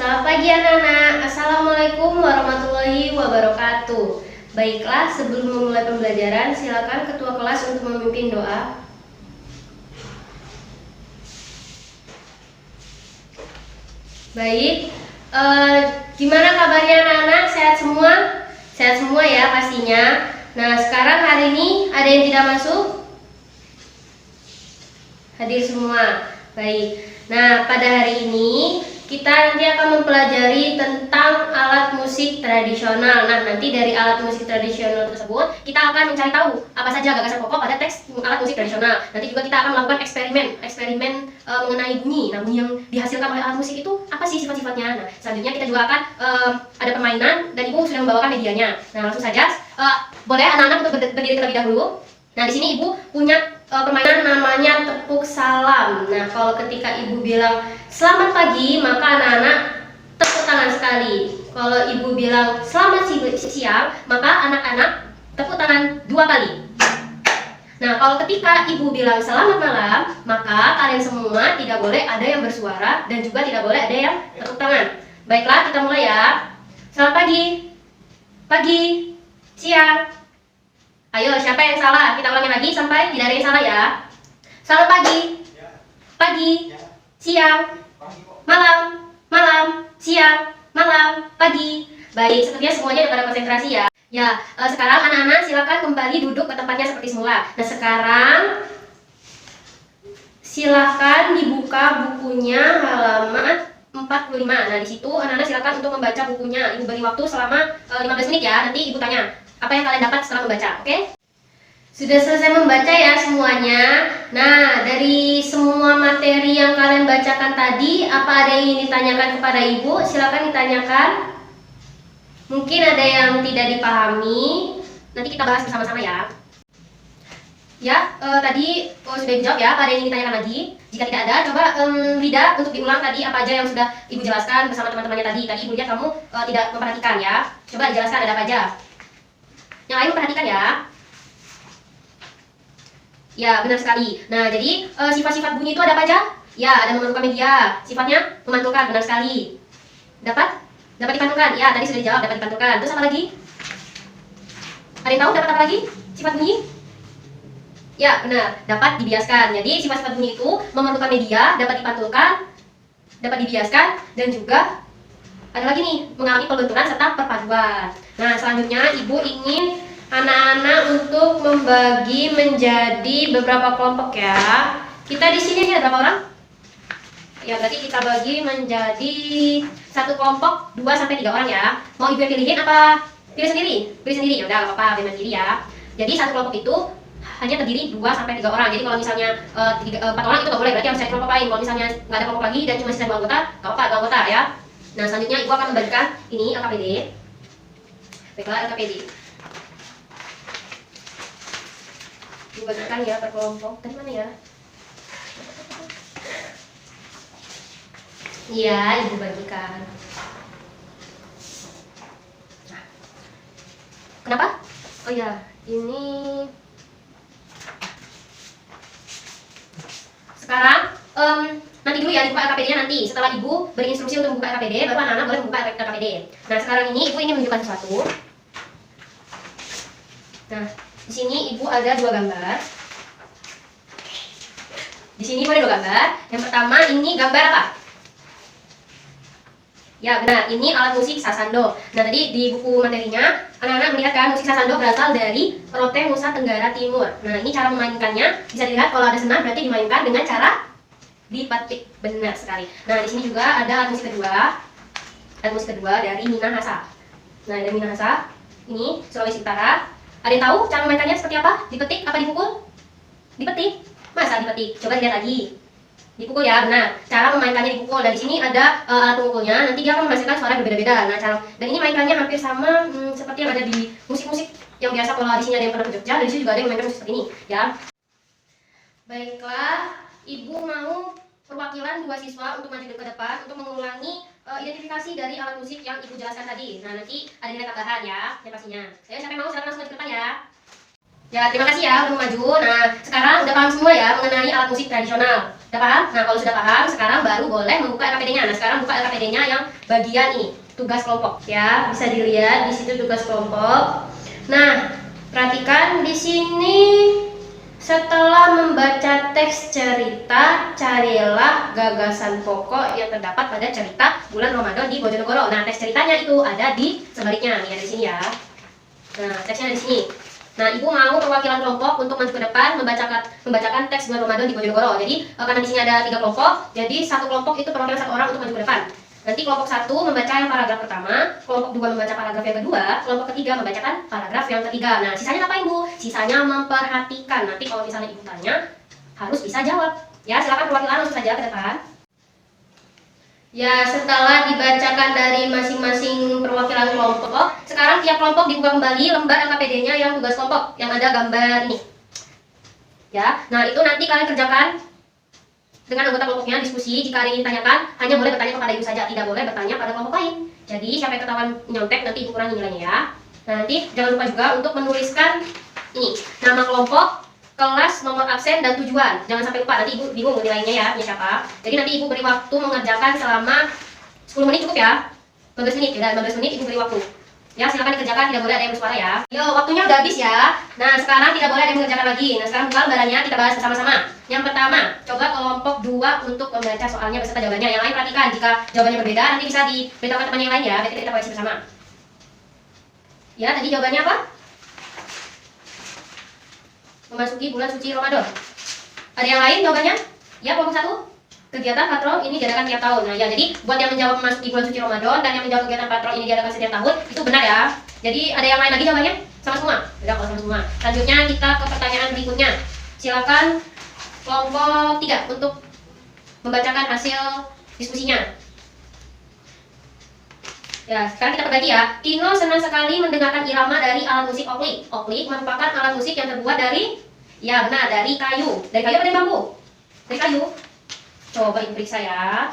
Selamat pagi anak-anak. Assalamualaikum warahmatullahi wabarakatuh. Baiklah, sebelum memulai pembelajaran, silakan ketua kelas untuk memimpin doa. Baik, gimana kabarnya anak-anak? Sehat semua? Sehat semua ya pastinya. Nah, sekarang hari ini ada yang tidak masuk? Hadir semua. Baik. Nah, pada hari ini kita nanti akan mempelajari tentang alat musik tradisional. Nah, nanti dari alat musik tradisional tersebut kita akan mencari tahu apa saja gagasan pokok pada teks alat musik tradisional. Nanti juga kita akan melakukan eksperimen mengenai bunyi. Nah, bunyi yang dihasilkan oleh alat musik itu apa sih sifat-sifatnya? Nah, selanjutnya kita juga akan ada permainan dan Ibu sudah membawakan medianya. Nah, langsung saja boleh anak-anak untuk berdiri terlebih dahulu. Nah, di sini Ibu punya permainan namanya tepuk salam. Nah, kalau ketika Ibu bilang selamat pagi, maka anak-anak tepuk tangan sekali. Kalau Ibu bilang selamat siang, maka anak-anak tepuk tangan 2 kali. Nah, kalau ketika Ibu bilang selamat malam, maka kalian semua tidak boleh ada yang bersuara dan juga tidak boleh ada yang tepuk tangan. Baiklah, kita mulai ya. Selamat pagi, siang. Ayo, siapa yang salah? Kita ulangi lagi sampai tidak ada yang salah ya. Selamat pagi, siang, malam, siang, malam, pagi. Baik, sepertinya semuanya pada konsentrasi ya. Ya, sekarang anak-anak silakan kembali duduk ke tempatnya seperti semula. Nah, sekarang silakan dibuka bukunya halaman 45. Nah, di situ anak-anak silakan untuk membaca bukunya. Ibu beri waktu selama 15 menit ya. Nanti Ibu tanya apa yang kalian dapat setelah membaca, oke? Sudah selesai membaca ya semuanya. Nah, dari semua materi yang kalian bacakan tadi, apa ada yang ingin ditanyakan kepada Ibu? Silakan ditanyakan. Mungkin ada yang tidak dipahami. Nanti kita bahas bersama-sama ya. Ya, tadi sudah dijawab ya. Apa ada yang ingin ditanyakan lagi? Jika tidak ada, coba Lida untuk diulang tadi apa aja yang sudah Ibu jelaskan bersama teman-temannya tadi. Tadi Ibu lihat kamu tidak memperhatikan ya. Coba dijelaskan ada apa aja. Yang lain perhatikan ya. Ya, benar sekali. Nah, jadi sifat-sifat bunyi itu ada apa aja? Ya, ada memantulkan media. Sifatnya memantulkan, benar sekali. Dapat dipantulkan. Ya, tadi sudah dijawab, dapat dipantulkan. Terus apa lagi? Ada yang tahu dapat apa lagi? Sifat bunyi? Ya, benar. Dapat dibiaskan. Jadi, sifat-sifat bunyi itu memantulkan media, dapat dipantulkan, dapat dibiaskan, dan juga ada lagi nih, mengalami pembentukan serta perpaduan. Nah, selanjutnya Ibu ingin anak-anak untuk membagi menjadi beberapa kelompok ya. Kita di sini ada berapa orang? Ya, berarti kita bagi menjadi satu kelompok 2 sampai 3 orang ya. Mau Ibu yang pilihin apa? Pilih sendiri. Pilih sendiri. Ya udah, enggak apa-apa, pilih sendiri ya. Jadi satu kelompok itu hanya terdiri 2 sampai 3 orang. Jadi kalau misalnya 4 orang itu nggak boleh, berarti harus cari kelompok lain. Kalau misalnya nggak ada kelompok lagi dan cuma sisa 2 anggota, nggak apa-apa, 2 anggota ya. Nah, selanjutnya Ibu akan membagikan ini LKPD. Baiklah, LKPD. Ibu bagikan ya per kelompok. Tadi mana ya? Iya, Ibu bagikan. Nah. Kenapa? Oh ya, ini sekarang nanti dulu ya dibuka LKPD-nya nanti. Setelah Ibu beri instruksi untuk membuka LKPD, baru anak-anak boleh membuka LKPD. Nah, sekarang ini Ibu ingin menunjukkan sesuatu. Nah, di sini Ibu ada 2 gambar. Di sini Ibu ada 2 gambar. Yang pertama ini gambar apa? Ya, benar. Ini alat musik sasando. Nah, tadi di buku materinya anak-anak melihat kan musik sasando berasal dari Rote Nusa Tenggara Timur. Nah, ini cara memainkannya bisa dilihat kalau ada senar berarti dimainkan dengan cara dipetik. Benar sekali. Nah, di sini juga ada alat musik kedua. Alat musik kedua dari Minahasa. Nah, dari Minahasa. Ini Sulawesi Utara. Ada yang tahu cara memainkannya seperti apa? Dipetik apa dipukul? Dipetik. Masa dipetik? Coba lihat lagi. Dipukul ya, benar. Cara memainkannya dipukul. Dan di sini ada alat pemukulnya. Nanti dia akan menghasilkan suara berbeda-beda. Nah, dan ini mainkannya hampir sama seperti yang ada di musik-musik yang biasa. Kalau di sini ada yang pernah ke Jogja, dan di sini juga ada yang memainkan musik seperti ini, ya. Baiklah, Ibu mau perwakilan 2 siswa untuk maju ke depan untuk mengulangi identifikasi dari alat musik yang Ibu jelaskan tadi. Nah, nanti ada nilai tambahan ya, pastinya. Siapa yang mau silakan langsung maju ke depan ya. Ya, terima kasih ya udah maju. Nah, sekarang udah paham semua ya mengenai alat musik tradisional. Udah paham? Nah, kalau sudah paham, sekarang baru boleh membuka LKPD-nya. Nah, sekarang buka LKPD-nya yang bagian ini, tugas kelompok. Ya, bisa dilihat di situ tugas kelompok. Nah, perhatikan di sini. Setelah membaca teks cerita, carilah gagasan pokok yang terdapat pada cerita bulan Ramadan di Bojonegoro. Nah, teks ceritanya itu ada di sebaliknya, nih ada di sini ya. Nah, teksnya ada di sini. Nah, ibu mau perwakilan kelompok untuk maju ke depan membacakan teks bulan Ramadan di Bojonegoro. Jadi karena di sini ada 3 kelompok, jadi satu kelompok itu perwakilan 1 orang untuk maju ke depan. Nanti kelompok 1 membaca yang paragraf pertama, kelompok 2 membaca paragraf yang kedua, kelompok ketiga membacakan paragraf yang ketiga. Nah, sisanya ngapain Bu? Sisanya memperhatikan. Nanti kalau misalnya ibu tanya, harus bisa jawab. Ya, silakan perwakilan langsung saja ke depan. Ya, setelah dibacakan dari masing-masing perwakilan kelompok, sekarang tiap kelompok dibuka kembali lembar LKPD-nya yang tugas kelompok, yang ada gambar ini. Ya, nah itu nanti kalian kerjakan dengan anggota kelompoknya, diskusi. Jika ada yang ingin tanyakan, hanya boleh bertanya kepada ibu saja, tidak boleh bertanya pada kelompok lain. Jadi, siapa yang ketahuan nyontek, nanti ibu kurangi nilainya ya. Nah, nanti jangan lupa juga untuk menuliskan ini, nama kelompok, kelas, nomor absen, dan tujuan. Jangan sampai lupa, nanti ibu bingung nilainya ya, punya siapa. Jadi nanti ibu beri waktu mengerjakan selama 10 menit cukup ya. 15 menit, ya 15 menit ibu beri waktu. Ya, silakan dikerjakan, tidak boleh ada yang bersuara ya. Yo, waktunya udah habis ya. Nah, sekarang tidak boleh ada yang mengerjakan lagi. Nah, sekarang buka lembarannya, kita bahas bersama-sama. Yang pertama, coba kelompok 2 untuk membaca soalnya beserta jawabannya. Yang lain perhatikan, jika jawabannya berbeda, nanti bisa diberitahukan temannya yang lain ya. Berarti kita koreksi bersama. Ya, tadi jawabannya apa? Memasuki bulan suci Ramadan. Ada yang lain jawabannya? Ya, kelompok 1. Kegiatan patrol ini diadakan tiap tahun. Nah, ya, jadi buat yang menjawab memasuki bulan suci Ramadan dan yang menjawab kegiatan patrol ini diadakan setiap tahun, itu benar ya. Jadi, ada yang lain lagi jawabannya? Sama semua? Udah, kalau sama semua. Selanjutnya kita ke pertanyaan berikutnya. Silakan kelompok 3 untuk membacakan hasil diskusinya. Ya, sekarang kita perbagi ya. Tino senang sekali mendengarkan irama dari alat musik oklik. Oklik merupakan alat musik yang terbuat dari, ya benar, dari kayu. Dari kayu apa dari bambu? Dari kayu. Coba ibu periksa ya.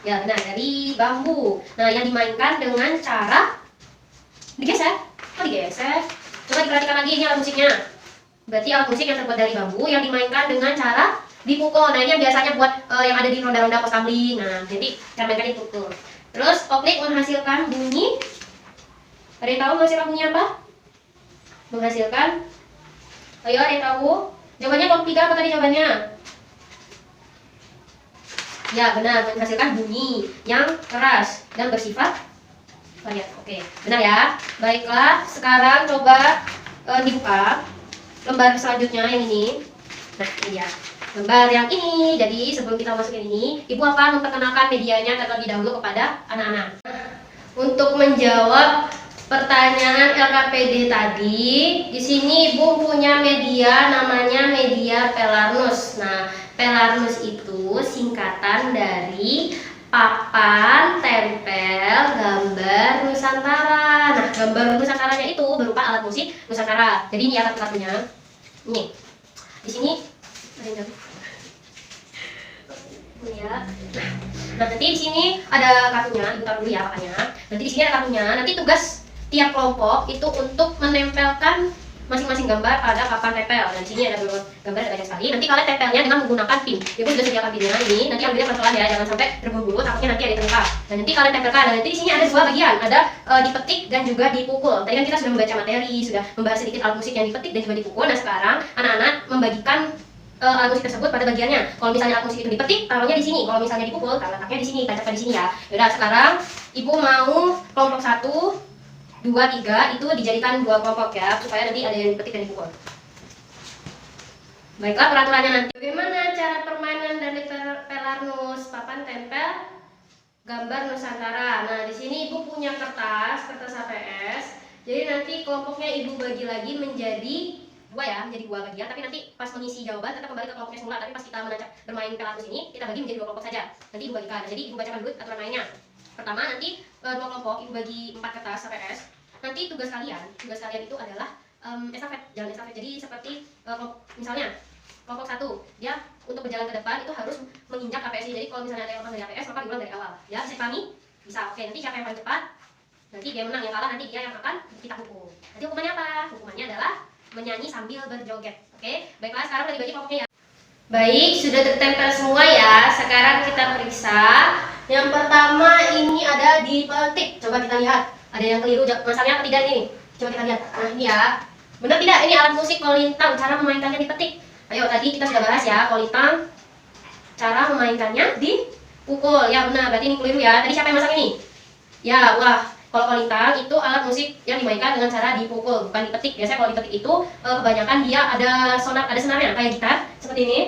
Ya benar, dari bambu. Nah, yang dimainkan dengan cara digeser. Oh, digeser. Coba diperhatikan lagi, ini alat musiknya. Berarti alat musik yang terbuat dari bambu yang dimainkan dengan cara dipukul. Nah, ini yang biasanya buat yang ada di ronda-ronda pos kamling. Nah, jadi cara mainkan dipukul. Terus oklik menghasilkan bunyi. Ada yang tahu menghasilkan bunyi apa? Menghasilkan. Ayo, ada yang tahu? Jawabannya kelompok 3 apa tadi jawabannya? Ya benar, menghasilkan bunyi yang keras dan bersifat variat. Oke, benar ya. Baiklah, sekarang coba dibuka lembar selanjutnya yang ini. Nah, ini dia. Lembar yang ini. Jadi sebelum kita masukin ini, ibu akan memperkenalkan medianya terlebih dahulu kepada anak-anak. Untuk menjawab pertanyaan LKPD tadi, di sini ibu punya media namanya media Pelarnus. Nah, Pelarnus itu singkatan dari papan tempel gambar Nusantara. Nah, gambar Nusantaranya itu berupa alat musik Nusantara. Jadi ini alat kartunya. Ini. Di sini ada ya. Nah, nanti di sini ada kartunya, ibu taruh dulu ya papannya. Nanti di sini ada kartunya. Nanti tugas tiap kelompok itu untuk menempelkan masing-masing gambar pada papan tempel. Dan di sini ada beberapa gambar, ada banyak sekali. Nanti kalian tempelnya dengan menggunakan pin. Ibu sudah sediakan pinnya ini. Nanti ambilnya pelan-pelan ya, jangan sampai terburu-buru. Takutnya nanti ada yang terluka. Dan nanti kalian tempelkan. Dan nanti di sini ada 2 bagian, ada dipetik dan juga dipukul. Tadi kan kita sudah membaca materi, sudah membahas sedikit alat musik yang dipetik dan juga dipukul. Nah, sekarang anak-anak membagikan alat musik tersebut pada bagiannya. Kalau misalnya alat musik itu dipetik, taruhnya di sini. Kalau misalnya dipukul, letaknya di sini, tancapkan di sini ya. Yaudah, sekarang ibu mau kelompok 1, 2, 3 itu dijadikan 2 kelompok ya, supaya nanti ada yang dipetik dan dipukul. Baiklah, peraturannya nanti. Bagaimana cara permainan dari Pelarnus? Papan tempel gambar Nusantara. Nah, di sini ibu punya kertas HPS. Jadi nanti kelompoknya ibu bagi lagi menjadi 2 ya, menjadi 2 bagian. Tapi nanti pas mengisi jawaban tetap kembali ke kelompoknya semula. Tapi pas kita bermain Pelarnus ini, kita bagi menjadi 2 kelompok saja. Nanti ibu bagikan. Jadi ibu bacakan dulu aturan mainnya. Pertama, nanti 2 kelompok ibu bagi 4 kertas HPS. Nanti tugas kalian itu adalah estafet, jalan estafet. Jadi seperti misalnya kelompok 1, dia untuk berjalan ke depan itu harus menginjak APS. Jadi kalau misalnya ada yang orang dari APS, maka diulang dari awal. Ya, bisa dipahami? Bisa. Oke, nanti siapa yang paling cepat, nanti dia menang. Yang kalah nanti dia yang akan kita hukum. Nanti hukumannya apa? Hukumannya adalah menyanyi sambil berjoget. Oke, baiklah, sekarang udah dibagi kelompoknya ya. Baik, sudah tertempel semua ya. Sekarang kita periksa. Yang pertama ini ada di petik. Coba kita lihat. Ada yang keliru masangnya apa tidak ini? Coba kita lihat. Nah ini ya. Benar tidak? Ini alat musik kolintang. Cara memainkannya di petik. Ayo, tadi kita sudah bahas ya kolintang. Cara memainkannya di pukul. Ya benar. Berarti ini keliru ya. Tadi siapa yang masang ini? Ya, wah. Kalau kolintang itu alat musik yang dimainkan dengan cara dipukul, bukan dipetik. Biasanya kalau dipetik itu kebanyakan dia ada senarnya kayak gitar seperti ini.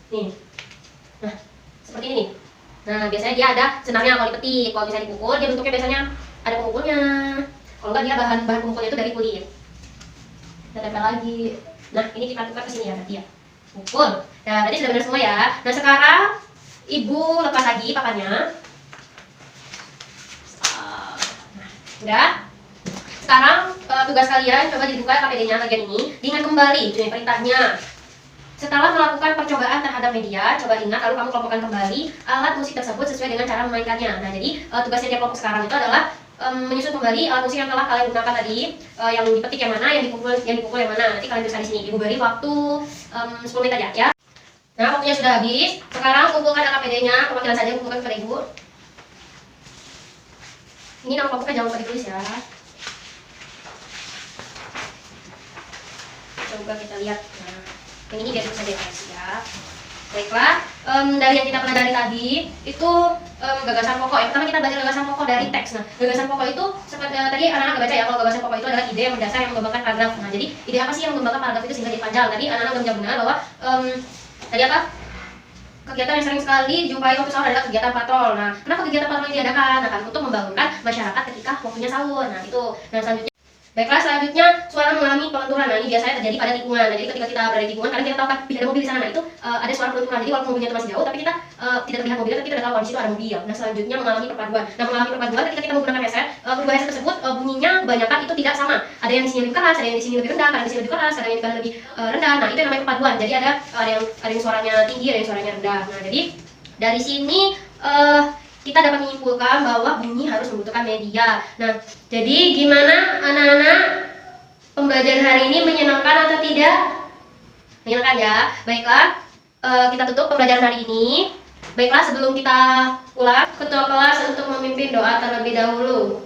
Nih. Nah, seperti ini. Nah, biasanya dia ada senarnya kalau dipetik. Kalau misalnya dipukul, dia bentuknya biasanya ada pemukulnya. Kalau enggak dia bahan pemukulnya itu dari kulit. Kita tempel lagi. Nah, ini kita tukar ke sini ya berarti ya. Pukul. Ya, tadi sudah benar semua ya. Nah, sekarang Ibu lepas lagi papannya. Udah. Sekarang tugas kalian coba dibuka KPD-nya bagian ini, diingat kembali ini perintahnya. Setelah melakukan percobaan terhadap media, coba ingat lalu kamu kelompokkan kembali alat musik tersebut sesuai dengan cara memainkannya. Nah, jadi tugasnya tiap kelompok sekarang itu adalah menyusun kembali alat musik yang telah kalian gunakan tadi, yang dipetik yang mana, yang dipukul yang mana. Nanti kalian tuliskan di sini. Ibu beri waktu 10 menit aja ya. Nah, waktunya sudah habis. Sekarang kumpulkan KPD-nya, perwakilan saja kumpulkan kepada Ibu. Ini nama kelompoknya jangan lupa ditulis ya. Coba kita lihat. Nah, yang ini biar bisa ditulis ya. Baiklah, dari yang kita pelajari tadi itu gagasan pokok. Yang pertama kita belajar gagasan pokok dari teks. Nah, gagasan pokok itu seperti tadi anak-anak udah baca ya. Kalau gagasan pokok itu adalah ide yang mendasar yang mengembangkan paragraf. Nah, jadi ide apa sih yang mengembangkan paragraf itu sehingga jadi panjang? Tadi anak-anak udah menjawab benar bahwa tadi apa? Kegiatan yang sering sekali dijumpai waktu sahur adalah kegiatan patrol. Nah, kenapa kegiatan patrol ini diadakan? Nah, kan untuk membangunkan masyarakat ketika waktunya sahur. Nah, itu. Nah, selanjutnya, baiklah, selanjutnya suara mengalami pelenturan. Nah, ini biasanya terjadi pada tikungan. Nah, jadi ketika kita berada di tikungan, kadang kita tahu kan, ada mobil di sana. Nah, itu ada suara pelenturan. Jadi walaupun mobilnya itu masih jauh, tapi kita tidak terlihat mobilnya, tapi kita tahu di situ ada mobil. Nah, selanjutnya mengalami perpaduan. Nah, mengalami perpaduan ketika kita menggunakan headset, kedua headset tersebut bunyinya kebanyakan itu tidak sama. Ada yang di sini lebih keras, ada yang di sini lebih rendah, ada yang di sini lebih keras, ada yang lebih rendah. Nah, itu yang namanya perpaduan. Jadi ada yang suaranya tinggi, ada yang suaranya rendah. Nah, jadi dari sini kita dapat menyimpulkan bahwa bunyi harus membutuhkan media. Nah, jadi gimana anak-anak, pembelajaran hari ini menyenangkan atau tidak? Menyenangkan ya. Baiklah, kita tutup pembelajaran hari ini. Baiklah, sebelum kita pulang, ketua kelas untuk memimpin doa terlebih dahulu.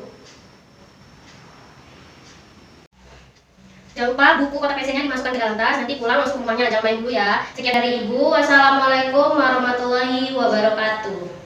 Jangan lupa buku kotak PC-nya dimasukkan ke dalam tas. Nanti pulang langsung ke rumahnya, jangan main dulu ya. Sekian dari Ibu. Wassalamualaikum warahmatullahi wabarakatuh.